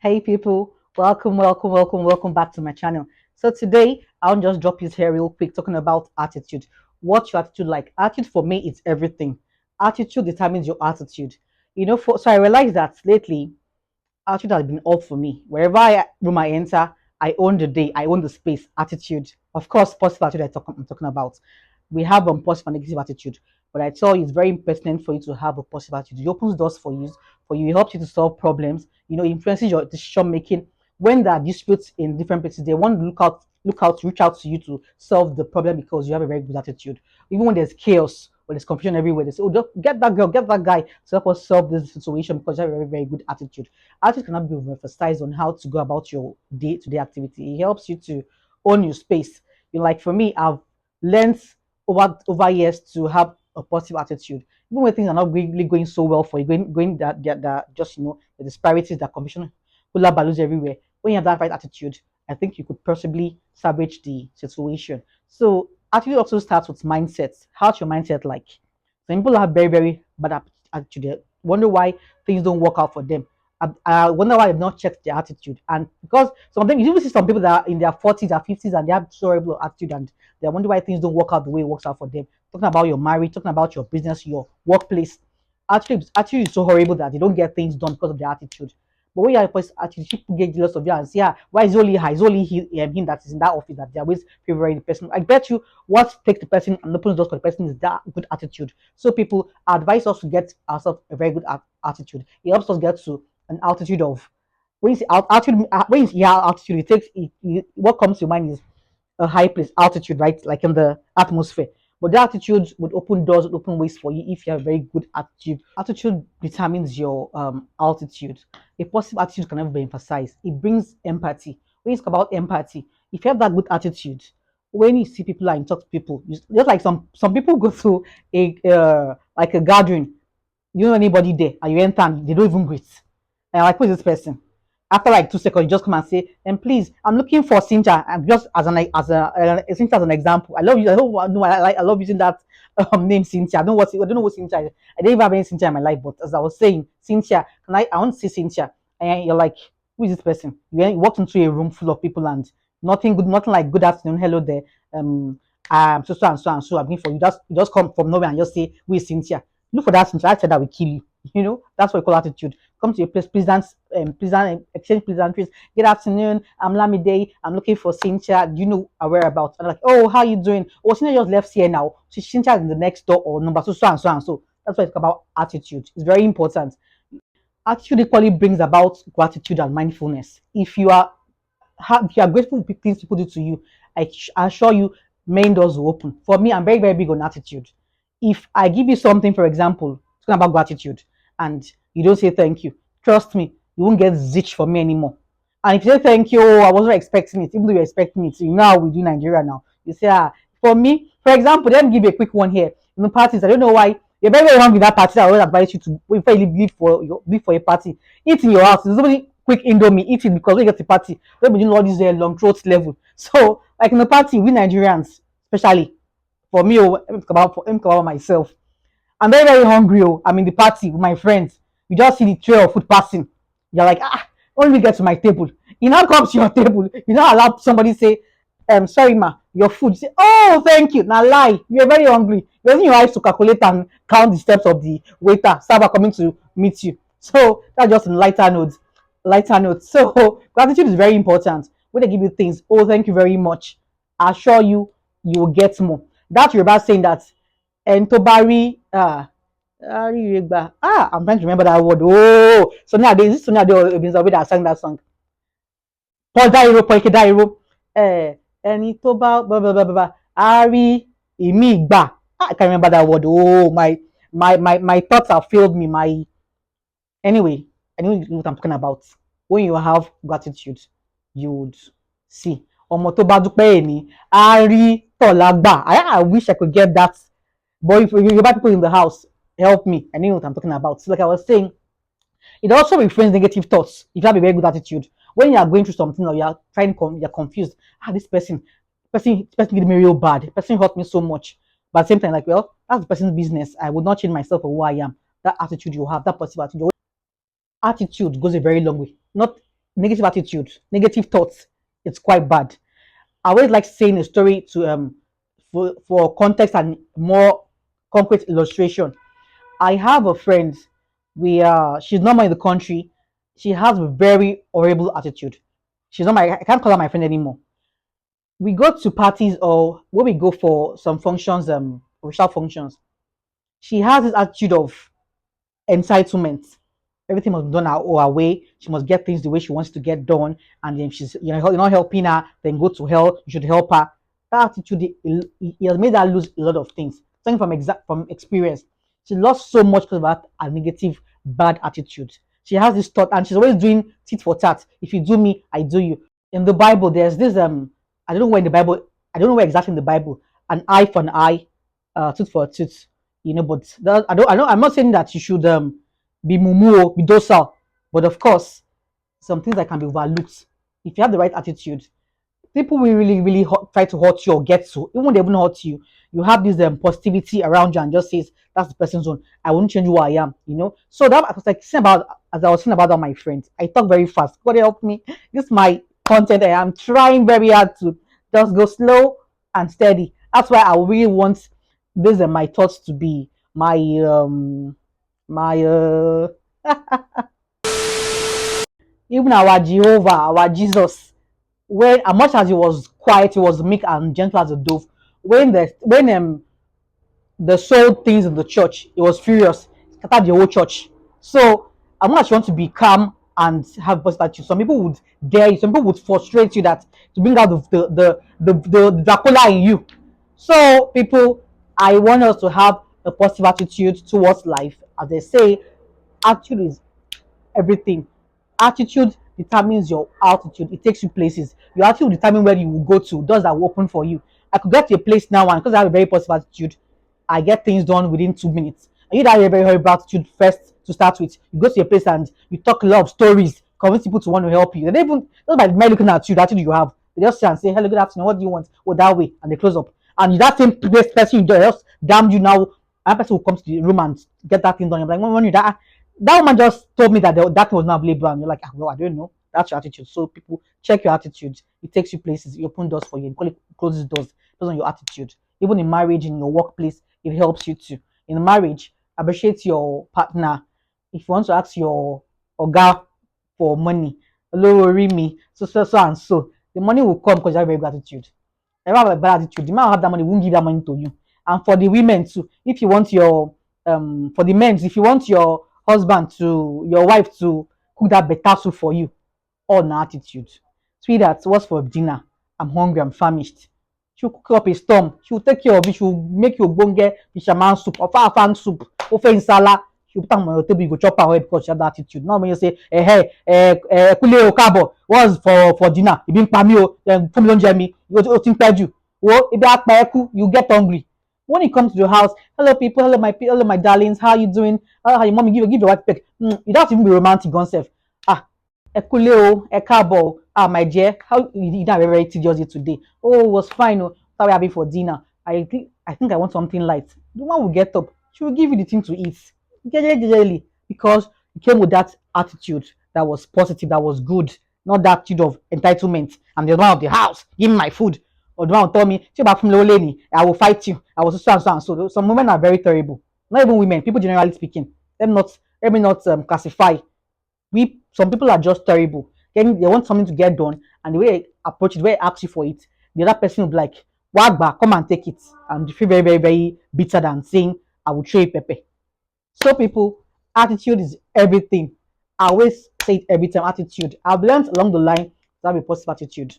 Hey people, welcome back to my channel. So today I'll just drop this here real quick talking about attitude. What's your attitude like? Attitude for me is everything. Attitude determines your attitude. So I realized that lately attitude has been all for me. Wherever room I enter, I own the day, I own the space. Attitude, of course, positive attitude I'm talking about. We have a positive and negative attitude, but I tell you, it's very important for you to have a positive attitude. It opens doors for you. It helps you to solve problems. It influences your decision making. When there are disputes in different places, they want to reach out to you to solve the problem because you have a very good attitude. Even when there's chaos or there's confusion everywhere, they say, "Oh, just get that girl, get that guy to help us solve this situation because you have a very good attitude." Attitude cannot be emphasized on how to go about your day-to-day activity. It helps you to own your space. Like for me, I've learned over years to have a positive attitude, even when things are not really going so well for you, going that just the disparities, that confusion, hula balloons everywhere. When you have that right attitude, I think you could possibly salvage the situation. So attitude also starts with mindset. How's your mindset like? Some people have very bad attitude. They wonder why things don't work out for them. I wonder why they've not checked their attitude. And because some of them, you even see some people that are in their 40s or 50s and they have so horrible attitude and they wonder why things don't work out the way it works out for them. Talking about your marriage, talking about your business, your workplace. Attitude is so horrible that they don't get things done because of their attitude. But when you have a positive attitude, people get jealous of you and say, why is it only her? It's only him that is in that office that they're always favoring the person. I bet you what takes the person and opens doors for the person is that good attitude. So people advise us to get ourselves a very good attitude. It helps us get to an altitude of when you see altitude. When you see altitude, what comes to your mind is a high place, altitude, right? Like in the atmosphere. But the attitude would open doors, would open ways for you if you have a very good attitude. Attitude determines your altitude. A positive attitude can never be emphasized. It brings empathy. When you talk about empathy, if you have that good attitude, when you see people and talk to people, just like some people go through a like a gathering, you know anybody there, and you enter and they don't even greet. And like, who is this person? After like 2 seconds, you just come and say, "And please, I'm looking for Cynthia." And just Cynthia as an example. I love you. I don't know. I love using that name Cynthia. I don't know what Cynthia is. I didn't even have any Cynthia in my life. But as I was saying, Cynthia, I want to see Cynthia. And you're like, who is this person? You walked into a room full of people and nothing good, nothing like good afternoon, hello there. So and so and so. I'm here for you. You just come from nowhere and just say, "Who is Cynthia?" Look for that Cynthia. I said that will kill you. That's what we call attitude. Come to your place, exchange pleasantries. Good afternoon, I'm Lamide. I'm looking for Cynthia. Do you know our whereabouts? And I'm like, oh, how you doing? Oh, Cynthia just left here now. So Cynthia is in the next door or number so and so and so. That's what it's about attitude. It's very important. Attitude equally brings about gratitude and mindfulness. If you are grateful for things people do to you, I assure you, main doors will open. For me, I'm very big on attitude. If I give you something, for example, talking about gratitude, and you don't say thank you, trust me, you won't get zitch from me anymore. And if you say thank you, oh, I wasn't expecting it, even though you're expecting it, you know how we do Nigeria now. You say, for me, for example, let me give you a quick one here. In the parties, I don't know why you're very wrong with that party. I would advise you to before you leave for a party, eat in your house. There's nobody quick indomie, eat it because when you get to party, when we do all this long throat level. So, like in the party, we Nigerians, especially for me, let me talk about myself. I'm very hungry. Oh, I'm in the party with my friends. You just see the tray of food passing. You're like, when we get to my table, it now comes to your table. You now allow somebody say, sorry, ma, your food. You say, oh, thank you. Now lie. You're very hungry. You're using your eyes to calculate and count the steps of the waiter, server coming to meet you. So that's just a lighter note. Lighter note. So gratitude is very important. When they give you things, oh, thank you very much. I assure you, you will get more. That's about saying that and Tobari, I'm trying to remember that word. Oh, so nowadays, this Sonia Ade that sang that song. Paul Dairo, Paul Ike Dairo. Ẹni tó bá blah, Ari Imi Igba. I can't remember that word. Oh, my thoughts have failed me. Anyway, I know what I'm talking about. When you have gratitude, you would see. Ọmọ tó bá dúpẹ́ ẹni, Ari Tọ́lá I wish I could get that. But if you got people in the house, help me. I know what I'm talking about. So like I was saying, it also refrains negative thoughts. If you have a very good attitude, when you are going through something or you're confused, this person did me real bad. The person hurt me so much. But at the same time, like, well, that's the person's business. I would not change myself for who I am. That attitude you have, that positive attitude goes a very long way. Not negative attitude, negative thoughts, it's quite bad. I always like saying a story to for context and more concrete illustration. I have a friend. She's not more in the country. She has a very horrible attitude. She's not my I can't call her my friend anymore. We go to parties or when we go for some functions, official functions. She has this attitude of entitlement. Everything must be done her way. She must get things the way she wants to get done. And then she's, you're not helping her, then go to hell. You should help her. That attitude, it has made her lose a lot of things. Talking from experience, she lost so much because of that a negative, bad attitude. She has this thought, and she's always doing tit for tat. If you do me, I do you. In the Bible, there's this I don't know where in the Bible, I don't know where exactly in the Bible, an eye for an eye, tooth for a tooth. But that, I'm not saying that you should be mumu, be docile. But of course, some things that can be overlooked. If you have the right attitude, people will really, really try to hurt you or get to. Even when they even hurt you, you have this positivity around you and just says, that's the person's own. I won't change who I am. So that I was like saying about, as I was saying about all my friends, I talk very fast. God help me. This is my content. I am trying very hard to just go slow and steady. That's why I really want this and my thoughts to be my even our Jehovah, our Jesus, when as much as he was quiet, he was meek and gentle as a dove. When the soul things in the church, he was furious, scattered the whole church. So as much as you want to be calm and have positive attitude, some people would dare you, some people would frustrate you that to bring out the Dracula in you. So people, I want us to have a positive attitude towards life. As they say, attitude is everything. Attitude determines your altitude. It takes you places. Your attitude will determine where you will go to. Doors that will open for you. I could get to a place now, and because I have a very positive attitude, I get things done within 2 minutes. And you that have a very horrible attitude first to start with. You go to a place and you talk a lot of stories, convince people to want to help you. They don't even just by me looking at you, the attitude you have. They just say and say, "Hello, good afternoon. What do you want?" Or that way, and they close up. And that same person you just damn you now. Another person will come to the room and get that thing done. You're like, when you that woman just told me that that was not available, and you're like, well, I don't know. That's your attitude. So people check your attitude. It takes you places. It opens doors for you. It closes doors based on your attitude. Even in marriage, in your workplace, it helps you too. In marriage, appreciate your partner. If you want to ask your oga for money, hello, me, so and so, the money will come because you have a very good attitude. If you have a bad attitude, the man who have that money won't give that money to you. And for the women too, if you want your for the men, if you want your wife to cook that better soup for you, all na attitude. Sweetheart, what's for dinner? I'm hungry, I'm famished. She'll cook up a storm. She'll take care of it. She'll make you bonge fisherman soup or fan soup, ofe insala. She'll put them on your table. You go chop her because she has that attitude. Now when you say, hey, kule o kabo, what's for dinner? You been pami then put me on Jamie. You think you. Oh, if that you get hungry. When you come to your house, hello people, hello my darlings, how you doing? How your mommy give your wife peck. You don't even be romantic on self. Ah, ekule o, ekabo. Ah, my dear, how you did very tedious today? Oh, it was fine. Oh, what are we having for dinner? I think I want something light. The one will get up. She will give you the thing to eat. Gently, because you came with that attitude that was positive, that was good, not that attitude of entitlement. I'm the one of the house. Give me my food. Or the one will tell me, back from Leni, I will fight you. I was so and so and so. Some women are very terrible. Not even women, people generally speaking. Let me not classify. Some people are just terrible. Then they want something to get done, and the way they approach it, the way they ask you for it, the other person will be like, Wagba, come and take it. And you feel very, very, very bitter than saying, I will show you Pepe. So people, attitude is everything. I always say it every time. Attitude. I've learned along the line to have a positive attitude.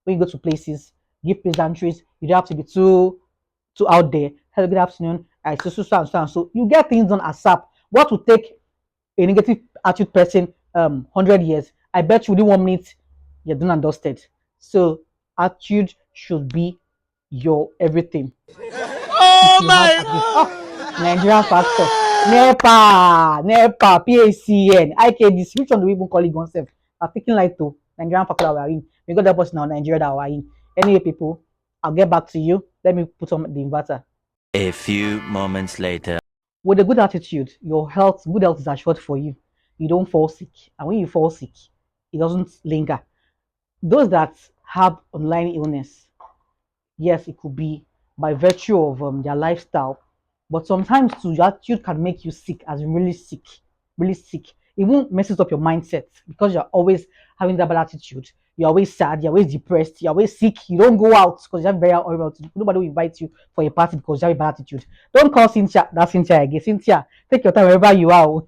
When you go to places, give pleasantries. You don't have to be too out there. Hello, good afternoon. I so. So you get things done ASAP. What will take a negative attitude person 100 years? I bet you within 1 minute you're done and dusted. So attitude should be your everything. If Oh you have my attitude, god! Nigerian factor. NEPA, PACN, IKDC, which one do we even call it oneself? I'm thinking like to Nigerian factor that we are in. We got that person now, Nigeria that we are in. Anyway, people, I'll get back to you. Let me put on the inverter. A few moments later. With a good attitude, good health is assured for you. You don't fall sick. And when you fall sick, it doesn't linger. Those that have online illness, yes, it could be by virtue of their lifestyle, but sometimes too, your attitude can make you sick, as in really sick, really sick. It won't messes up your mindset because you're always having that bad attitude. You're always sad, you're always depressed, you're always sick. You don't go out because you have very horrible attitude. Nobody will invite you for a party because you have a bad attitude. Don't call Cynthia, that's Cynthia again. Cynthia, take your time wherever you are.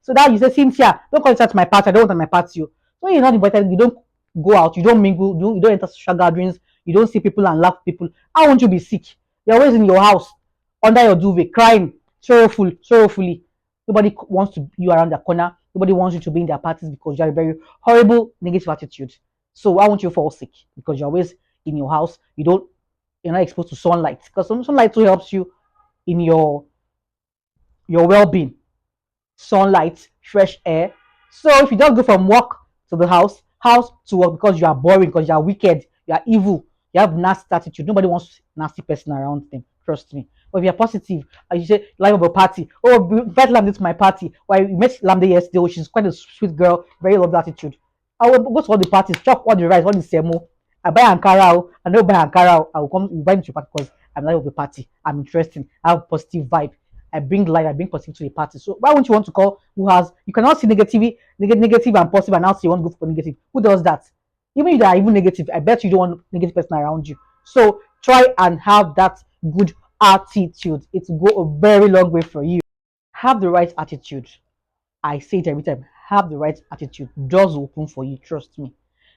So that you say, Cynthia, don't call Cynthia to my party. I don't want my party. So you're not invited, you don't go out, you don't mingle, you don't enter social gatherings, you don't see people and laugh people. How won't you be sick? You're always in your house, under your duvet, crying, sorrowfully. Nobody wants to you around the corner. Nobody wants you to be in their parties because you have a very horrible negative attitude. So why won't you fall sick? Because you're always in your house. You're not exposed to sunlight. Because sunlight too helps you in your well-being. Sunlight, fresh air. So if you just go from work to the house to work because you are boring, because you are wicked, you are evil, you have nasty attitude. Nobody wants nasty person around them. Trust me. But if you're positive, and you say life of a party, oh, invite Lamde to my party. Why you met Lamde yesterday? Oh, she's quite a sweet girl, very lovely attitude. I will go to all the parties, chop all the rice, all the semo. I buy Ankara, I don't buy Ankara. I will come invite you to your party because I'm life of the party. I'm interesting. I have a positive vibe. I bring light, I bring positive to the party. So why won't you want to call who has you cannot see negative and positive and now say you want to go for negative? Who does that? Even if they are even negative, I bet you don't want negative person around you. So try and have that good attitude. It will go a very long way for you. Have the right attitude. I say it every time. Have the right attitude. Doors will open for you. Trust me.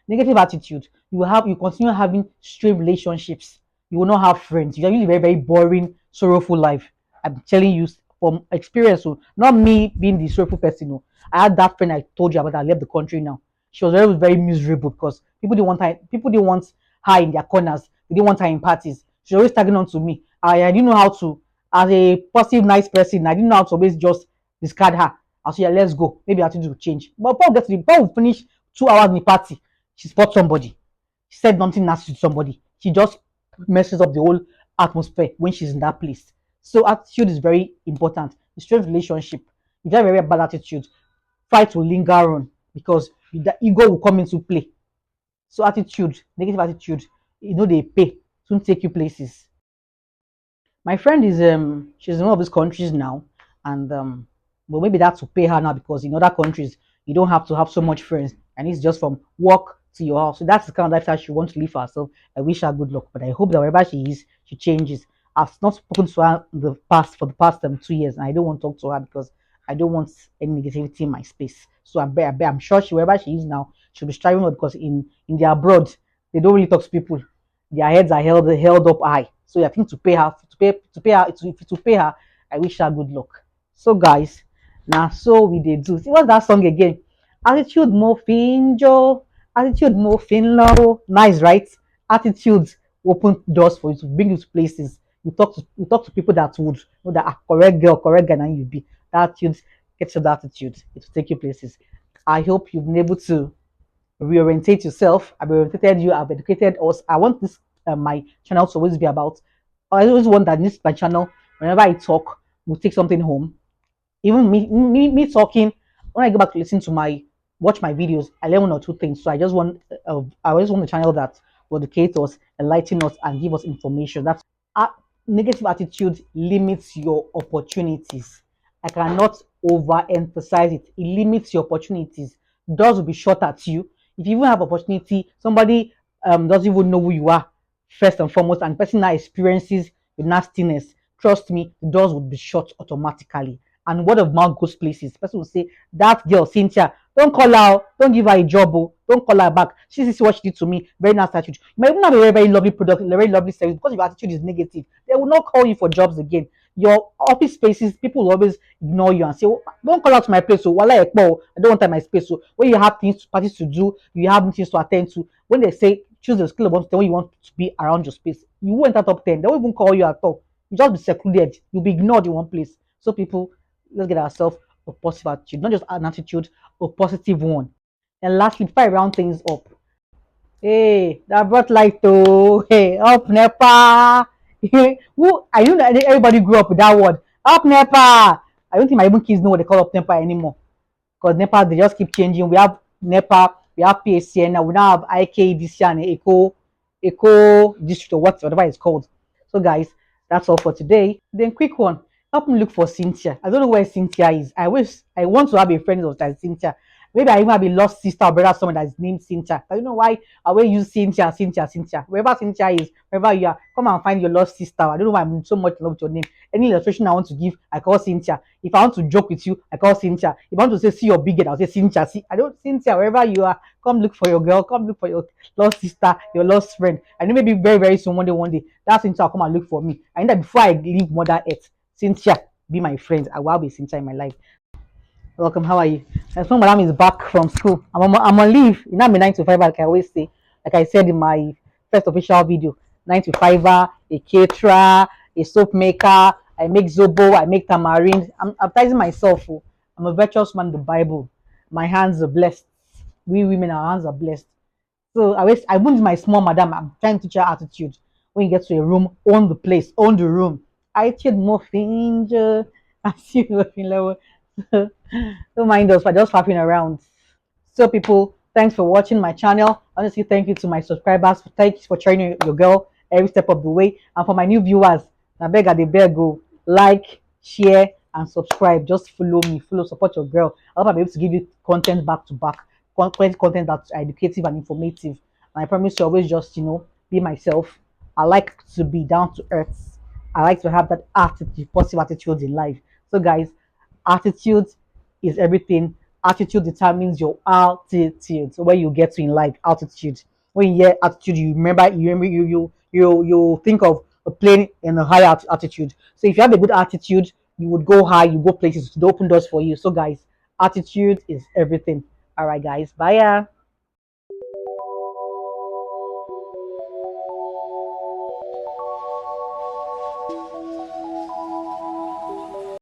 Negative attitude. You continue having strained relationships. You will not have friends. You're really very, very boring, sorrowful life. I'm telling you from experience. So not me being the sorrowful person. No. I had that friend I told you about that left the country now. She was very, very miserable because people didn't want her in their corners. They didn't want her in parties. She was always tagging on to me. I didn't know how to, as a positive, nice person, I didn't know how to always just discard her. I'll say, yeah, let's go. Maybe attitude will change. But Paul will finish 2 hours in the party. She spot somebody. She said nothing nasty to somebody. She just messes up the whole atmosphere when she's in that place. So attitude is very important. The strength relationship. If you have a very bad attitude, fight will linger on because the ego will come into play. So attitude, negative attitude, they pay. Soon take you places. My friend is she's in one of these countries now, and but maybe that's to pay her now because in other countries you don't have to have so much friends, and it's just from work to your house. So that's the kind of lifestyle she wants to live for herself. I wish her good luck, but I hope that wherever she is, she changes. I've not spoken to her in the past for the past 2 years, and I don't want to talk to her because I don't want any negativity in my space. So I'm sure wherever she is now, she'll be striving more because in the abroad they don't really talk to people. Their heads are held up high. So I think to pay her, I wish her good luck. So guys, now so we did do. See what's that song again? Attitude mo finjo, attitude mo finlo. Nice, right? Attitude open doors for you to bring you to places. You talk to people that would know that correct girl, correct guy, and you be that attitude gets you that attitude. It will take you places. I hope you've been able to reorientate yourself. I've orientated you. I've educated us. I want this my channel to always be about. I always want that this my channel. Whenever I talk, we'll take something home. Even me talking. When I go back to listen to watch my videos, I learn one or two things. So I just want a channel that will educate us, enlighten us, and give us information. That's uh, negative attitude limits your opportunities. I cannot overemphasize it. It limits your opportunities. Doors will be shut at you. If you even have opportunity, somebody doesn't even know who you are, first and foremost, and the person now experiences the nastiness. Trust me, the doors would be shut automatically. And word of mouth goes places. The person will say, that girl, Cynthia, don't call her, don't give her a job, oh, don't call her back. She see what she did to me. Very nice attitude. You might even have a very, very lovely product, a very lovely service, because your attitude is negative. They will not call you for jobs again. Your office spaces, people will always ignore you and say, oh, don't call out to my place. So, I don't want time my space. So, when you have parties to do, you have things to attend to. When they say choose the skill of one, when you want to be around your space, you won't enter top 10. They won't even call you at all. You just be secluded. You'll be ignored in one place. So, people, let's get ourselves a positive attitude, not just an attitude, a positive one. And lastly, before I round things up, hey, that brought light to hey up Nepa. Who I know that everybody grew up with that word. Up Nepa. I don't think my even kids know what they call up Nepa anymore. Because Nepa they just keep changing. We have Nepa, We have PACN now. We now have IKDC and Eco District or whatever it's called. So guys, that's all for today. Then quick one. Help me look for Cynthia. I don't know where Cynthia is. I want to have a friend that's Cynthia. Maybe I even have a lost sister or brother, someone that's named Cynthia. I don't know why I will use Cynthia, Cynthia, Cynthia. Wherever Cynthia is, wherever you are, come and find your lost sister. I don't know why I'm so much in love with your name. Any illustration I want to give, I call Cynthia. If I want to joke with you, I call Cynthia. If I want to say see your big head, I'll say Cynthia. See, I don't Cynthia, wherever you are, come look for your girl, come look for your lost sister, your lost friend. I know maybe very, very soon, one day, that Cynthia will come and look for me. I know that before I leave Mother Earth, Cynthia be my friend. I will be Cynthia in my life. Welcome. How are you? My son Madam is back from school. I'm on leave. You know, I'm a 9 to 5, like I always say. Like I said in my first official video, 9 to 5, a caterer, a soap maker. I make zobo. I make tamarind. I'm advertising myself. Oh. I'm a virtuous man. The Bible. My hands are blessed. We women, our hands are blessed. So I won't my small madam. I'm trying to teach her attitude. When you get to a room, own the place, own the room. I did more finger. I see nothing lower. Don't mind us for just fapping around. So people, thanks for watching my channel. Honestly, thank you to my subscribers. Thanks for training your girl every step of the way. And for my new viewers, I beg at the beg go like, share, and subscribe. Just follow me, follow, support your girl. I hope I'll be able to give you content back to back, content that's educative and informative. And I promise to always just be myself. I like to be down to earth. I like to have that attitude, positive attitude in life. So guys, attitude is everything. Attitude determines your altitude. So where you get to in life, altitude. When you hear attitude, you think of a plane in a high altitude. So if you have a good attitude, you would go high, you go places to open doors for you. So guys, attitude is everything. All right, guys. Bye. Yeah.